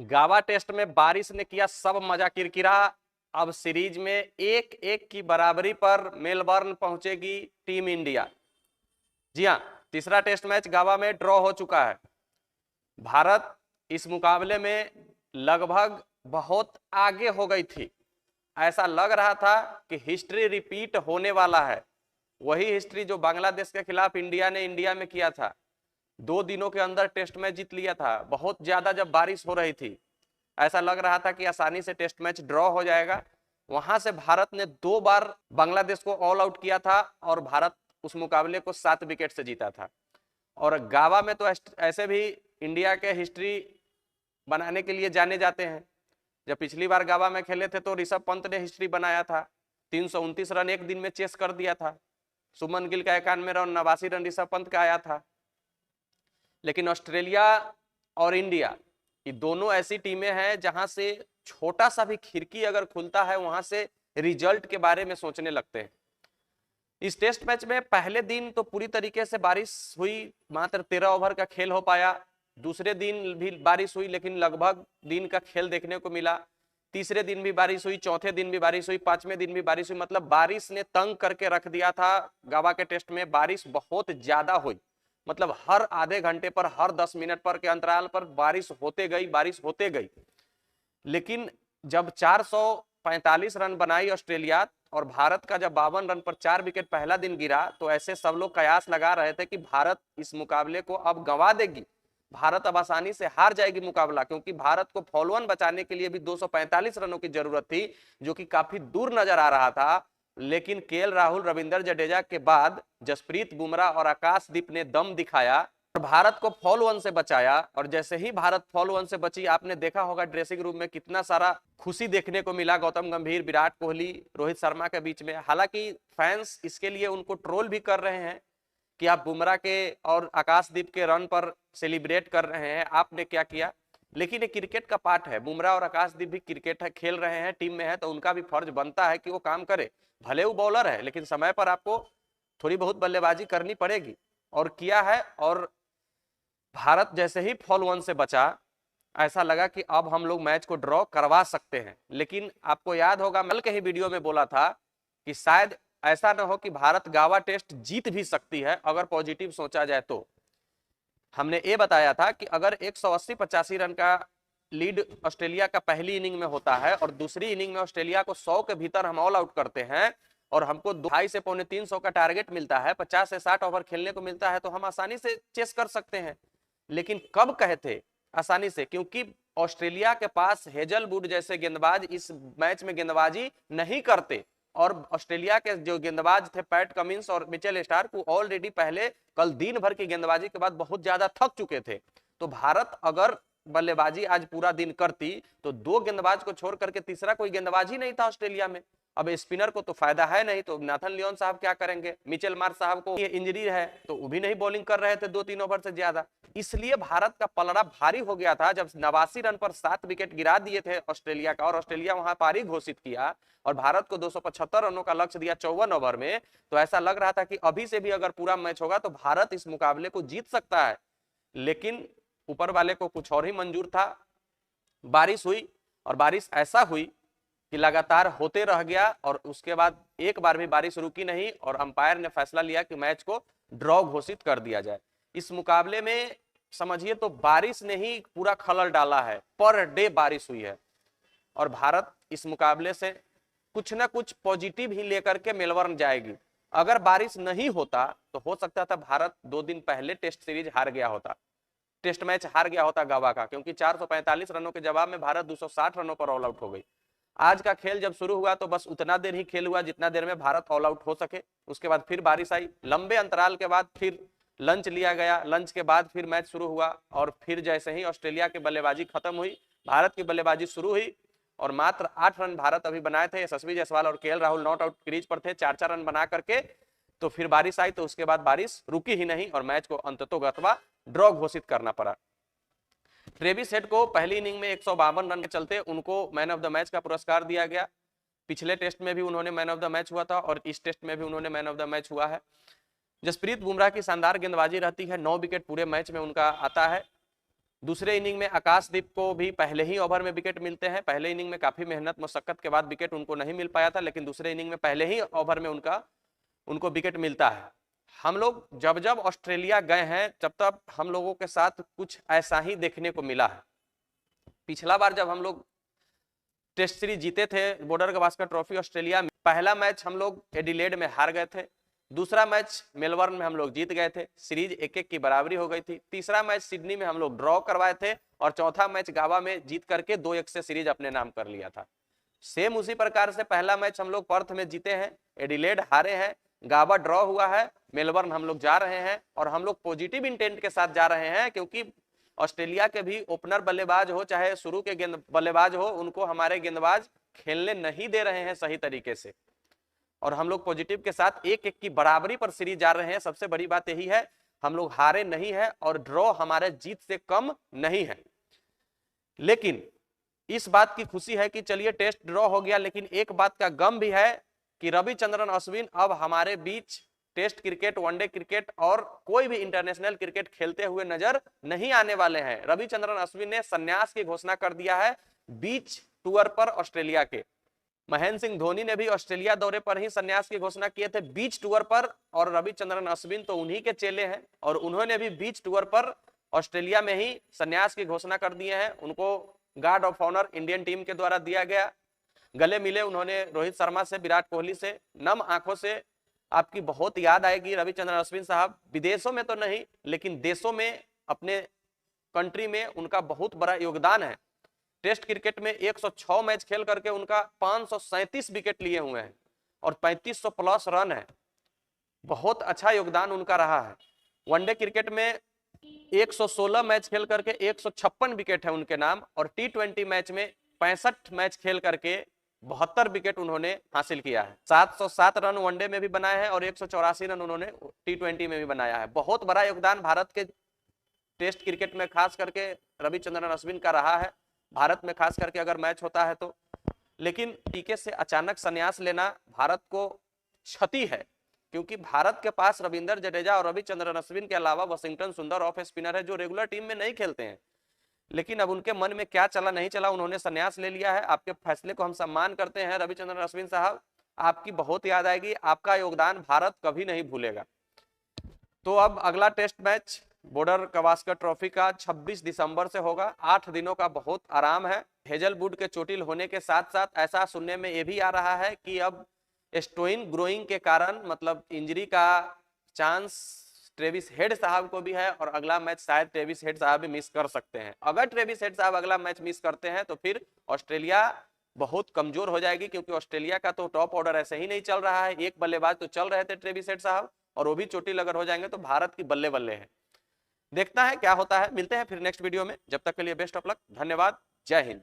गावा टेस्ट में बारिश ने किया सब मजा किरकिरा। अब सीरीज में 1-1 की बराबरी पर मेलबर्न पहुंचेगी टीम इंडिया। जी हां, तीसरा टेस्ट मैच गावा में ड्रॉ हो चुका है। भारत इस मुकाबले में लगभग बहुत आगे हो गई थी। ऐसा लग रहा था कि हिस्ट्री रिपीट होने वाला है, वही हिस्ट्री जो बांग्लादेश के खिलाफ इंडिया ने इंडिया में किया था। 2 दिनों के अंदर टेस्ट मैच जीत लिया था। बहुत ज्यादा जब बारिश हो रही थी, ऐसा लग रहा था कि आसानी से टेस्ट मैच ड्रॉ हो जाएगा। वहां से भारत ने 2 बार बांग्लादेश को ऑल आउट किया था और भारत उस मुकाबले को 7 विकेट से जीता था। और गावा में तो ऐसे भी इंडिया के हिस्ट्री बनाने के लिए जाने जाते हैं। जब पिछली बार गावा में खेले थे तो ऋषभ पंत ने हिस्ट्री बनाया था, 329 रन एक दिन में चेस कर दिया था। सुमन गिल का 91 रन, 89 रन ऋषभ पंत का आया था। लेकिन ऑस्ट्रेलिया और इंडिया ये दोनों ऐसी टीमें हैं जहां से छोटा सा भी खिड़की अगर खुलता है वहां से रिजल्ट के बारे में सोचने लगते हैं। इस टेस्ट मैच में पहले दिन तो पूरी तरीके से बारिश हुई, मात्र 13 ओवर का खेल हो पाया। दूसरे दिन भी बारिश हुई लेकिन लगभग दिन का खेल देखने को मिला। तीसरे दिन भी बारिश हुई, चौथे दिन भी बारिश हुई, पांचवें दिन भी बारिश हुई। मतलब बारिश ने तंग करके रख दिया था। गावा के टेस्ट में बारिश बहुत ज्यादा हुई, मतलब हर आधे घंटे पर, हर 10 मिनट पर के अंतराल पर बारिश होते गई, बारिश होते गई। लेकिन जब 445 रन बनाई ऑस्ट्रेलिया और भारत का जब 52 रन पर 4 विकेट पहला दिन गिरा, तो ऐसे सब लोग कयास लगा रहे थे कि भारत इस मुकाबले को अब गंवा देगी, भारत अब आसानी से हार जाएगी मुकाबला। क्योंकि भारत को फॉलोअन बचाने के लिए भी 245 रनों की जरूरत थी, जो कि काफी दूर नजर आ रहा था। लेकिन केएल राहुल, रविंद्र जडेजा के बाद जसप्रीत बुमराह और आकाशदीप ने दम दिखाया और भारत को फॉल 1 से बचाया। और जैसे ही भारत फॉल 1 से बची, आपने देखा होगा ड्रेसिंग रूम में कितना सारा खुशी देखने को मिला गौतम गंभीर, विराट कोहली, रोहित शर्मा के बीच में। हालांकि फैंस इसके लिए उनको ट्रोल भी कर रहे हैं कि आप बुमराह के और आकाशदीप के रन पर सेलिब्रेट कर रहे हैं, आपने क्या किया। लेकिन ये क्रिकेट का पार्ट है, बुमराह और आकाशदीप भी क्रिकेट है, खेल रहे हैं, टीम में है, तो उनका भी फर्ज बनता है कि वो काम करे। भले वो बॉलर है लेकिन समय पर आपको थोड़ी बहुत बल्लेबाजी करनी पड़ेगी, और किया है। और भारत जैसे ही फॉल 1 से बचा, ऐसा लगा कि अब हम लोग मैच को ड्रॉ करवा सकते हैं। लेकिन आपको याद होगा, कल के ही वीडियो में बोला था कि शायद ऐसा ना हो कि भारत गावा टेस्ट जीत भी सकती है अगर पॉजिटिव सोचा जाए तो। हमने ये बताया था कि अगर 180-85 रन का लीड ऑस्ट्रेलिया का पहली इनिंग में होता है और दूसरी इनिंग में ऑस्ट्रेलिया को 100 के भीतर हम ऑल आउट करते हैं और हमको 250 से 250 का टारगेट मिलता है, 50 से 60 ओवर खेलने को मिलता है, तो हम आसानी से चेस कर सकते हैं। लेकिन कब कहे थे आसानी से? क्योंकि ऑस्ट्रेलिया के पास हेजलवुड जैसे गेंदबाज इस मैच में गेंदबाजी नहीं करते, और ऑस्ट्रेलिया के जो गेंदबाज थे पैट कमिंस और मिचेल स्टार्क, वो ऑलरेडी पहले कल दिन भर की गेंदबाजी के बाद बहुत ज्यादा थक चुके थे। तो भारत अगर बल्लेबाजी आज पूरा दिन करती तो 2 गेंदबाज को छोड़ करके तीसरा कोई गेंदबाज ही नहीं था ऑस्ट्रेलिया में। अब स्पिनर को तो फायदा है नहीं, तो नाथन लियोन साहब क्या करेंगे? मिचेल मार्श साहब को ये इंजरी है तो वो भी नहीं बॉलिंग कर रहे थे 2-3 ओवर से ज्यादा। इसलिए भारत का पलड़ा भारी हो गया था जब 89 रन पर 7 विकेट गिरा दिए थे ऑस्ट्रेलिया का, और ऑस्ट्रेलिया वहां पारी घोषित किया और भारत को 275 रनों का लक्ष्य दिया 54 ओवर में। तो ऐसा लग रहा था कि अभी से भी अगर पूरा मैच होगा तो भारत इस मुकाबले को जीत सकता है। लेकिन ऊपर वाले को कुछ और ही मंजूर था। बारिश हुई और बारिश ऐसा हुई कि लगातार होते रह गया, और उसके बाद एक बार भी बारिश रुकी नहीं और अंपायर ने फैसला लिया कि मैच को ड्रॉ घोषित कर दिया जाए। इस मुकाबले में समझिए तो बारिश ने ही पूरा खलल डाला है, पर डे बारिश हुई है। और भारत इस मुकाबले से कुछ ना कुछ पॉजिटिव ही लेकर के मेलबर्न जाएगी। अगर बारिश नहीं होता तो हो सकता था भारत 2 दिन पहले टेस्ट सीरीज हार गया होता, टेस्ट मैच हार गया होता गावा का, क्योंकि 445 रनों के जवाब में भारत 260 रनों पर ऑल आउट हो गई। आज का खेल जब शुरू हुआ तो बस उतना देर ही खेल हुआ जितना देर में भारत ऑल आउट हो सके। उसके बाद फिर बारिश आई, लंबे अंतराल के बाद फिर लंच लिया गया, लंच के बाद फिर मैच शुरू हुआ। और फिर जैसे ही ऑस्ट्रेलिया की बल्लेबाजी खत्म हुई, भारत की बल्लेबाजी शुरू हुई, और मात्र 8 रन भारत अभी बनाए थे। यशस्वी जायसवाल और KL Rahul not out crease पर थे 4-4 रन बना करके। तो फिर बारिश आई, तो उसके बाद बारिश रुकी ही नहीं और मैच को अंततोगत्वा ड्रॉ घोषित करना पड़ा। ट्रेविस हेड को पहली इनिंग में 152 रन के चलते उनको मैन ऑफ द मैच का पुरस्कार दिया गया। पिछले टेस्ट में भी उन्होंने मैन ऑफ द मैच हुआ था और इस टेस्ट में भी उन्होंने मैन ऑफ द मैच हुआ है। जसप्रीत बुमराह की शानदार गेंदबाजी रहती है, 9 विकेट पूरे मैच में उनका आता है। दूसरे इनिंग में आकाशदीप को भी पहले ही ओवर में विकेट मिलते हैं। पहले इनिंग में काफी मेहनत मशक्कत के बाद विकेट उनको नहीं मिल पाया था, लेकिन दूसरे इनिंग में पहले ही ओवर में उनको विकेट मिलता है। हम लोग जब जब ऑस्ट्रेलिया गए हैं तब तब हम लोगों के साथ कुछ ऐसा ही देखने को मिला है। पिछला बार जब हम लोग टेस्ट सीरीज जीते थे बॉर्डर गवास्कर ट्रॉफी ऑस्ट्रेलिया में, पहला मैच हम लोग एडिलेड में हार गए थे, दूसरा मैच मेलबर्न में हम लोग जीत गए थे, सीरीज 1-1 की बराबरी हो गई थी, तीसरा मैच सिडनी में हम लोग ड्रॉ करवाए थे और चौथा मैच गावा में जीत करके 2-1 से सीरीज अपने नाम कर लिया था। सेम उसी प्रकार से पहला मैच हम लोग पर्थ में जीते हैं, एडिलेड हारे हैं, गावा ड्रॉ हुआ है, मेलबर्न हम लोग जा रहे हैं और हम लोग पॉजिटिव इंटेंट के साथ जा रहे हैं, क्योंकि ऑस्ट्रेलिया के भी ओपनर बल्लेबाज हो चाहे शुरू के गेंद बल्लेबाज हो, उनको हमारे गेंदबाज खेलने नहीं दे रहे हैं सही तरीके से, और हम लोग पॉजिटिव के साथ 1-1 की बराबरी पर सीरीज जा रहे हैं। सबसे बड़ी बात यही है, हम लोग हारे नहीं है और ड्रॉ हमारे जीत से कम नहीं है। लेकिन इस बात की खुशी है कि चलिए टेस्ट ड्रॉ हो गया, लेकिन एक बात का गम भी है कि रविचंद्रन अश्विन अब हमारे बीच टेस्ट क्रिकेट, वनडे क्रिकेट और कोई भी इंटरनेशनल क्रिकेट खेलते हुए नजर नहीं आने वाले हैं। रविचंद्रन अश्विन ने संन्यास की घोषणा कर दिया है बीच टूर पर ऑस्ट्रेलिया के। महेंद्र सिंह धोनी ने भी ऑस्ट्रेलिया दौरे पर ही संन्यास की घोषणा किए थे बीच टूर पर, और रविचंद्रन अश्विन तो उन्हीं के चेले हैं और उन्होंने भी बीच टूर पर ऑस्ट्रेलिया में ही संन्यास की घोषणा कर दिए हैं। उनको guard of honour Indian team के द्वारा दिया गया। गले मिले उन्होंने रोहित शर्मा से, विराट कोहली से, नम आंखों से आपकी बहुत याद आएगी रविचंद्रन अश्विन साहब। विदेशों में तो नहीं, लेकिन देशों में, अपने कंट्री में उनका बहुत बड़ा योगदान है। टेस्ट क्रिकेट में 106 मैच खेल करके उनका 537 विकेट लिए हुए हैं और 3500 प्लस रन है। बहुत अच्छा योगदान उनका रहा है। वनडे क्रिकेट में 116 मैच खेल करके 156 विकेट है उनके नाम, और T20 मैच में 65 मैच खेल करके 72 विकेट उन्होंने हासिल किया है। 707 रन वनडे में भी बनाए हैं और 184 रन उन्होंने T20 में भी बनाया है। बहुत बड़ा योगदान भारत के टेस्ट क्रिकेट में खास करके रविचंद्रन अश्विन का रहा है। भारत में खास करके अगर मैच होता है तो, लेकिन टीके से अचानक संन्यास लेना भारत को क्षति है, क्योंकि भारत के पास रविंद्र जडेजा और रविचंद्रन अश्विन के अलावा वाशिंगटन सुंदर ऑफ स्पिनर है जो रेगुलर टीम में नहीं खेलते हैं। लेकिन अब उनके मन में क्या चला नहीं चला, उन्होंने संन्यास ले लिया है। आपके फैसले को हम सम्मान करते हैं रविचंद्रन अश्विन साहब, आपकी बहुत याद आएगी, आपका योगदान भारत कभी नहीं भूलेगा। तो अब अगला test match Border Gavaskar trophy का 26 दिसंबर से होगा। 8 दिनों का बहुत आराम है। हेजलवुड के चोटिल होने के साथ साथ ऐसा सुनने में ये भी आ रहा है कि अब स्टोइन ग्रोइंग के कारण, मतलब इंजरी का चांस ट्रेविस हेड साहब को भी है और अगला मैच शायद ट्रेविस हेड साहब भी मिस कर सकते हैं। अगर ट्रेविस हेड साहब अगला मैच मिस करते हैं तो फिर ऑस्ट्रेलिया बहुत कमजोर हो जाएगी, क्योंकि ऑस्ट्रेलिया का तो टॉप ऑर्डर ऐसे ही नहीं चल रहा है। एक बल्लेबाज तो चल रहे थे ट्रेविस हेड साहब, और वो भी चोटिल अगर हो जाएंगे तो भारत की बल्ले बल्ले है। देखना है क्या होता है। मिलते हैं फिर नेक्स्ट वीडियो में, जब तक के लिए बेस्ट ऑफ लक, धन्यवाद, जय हिंद।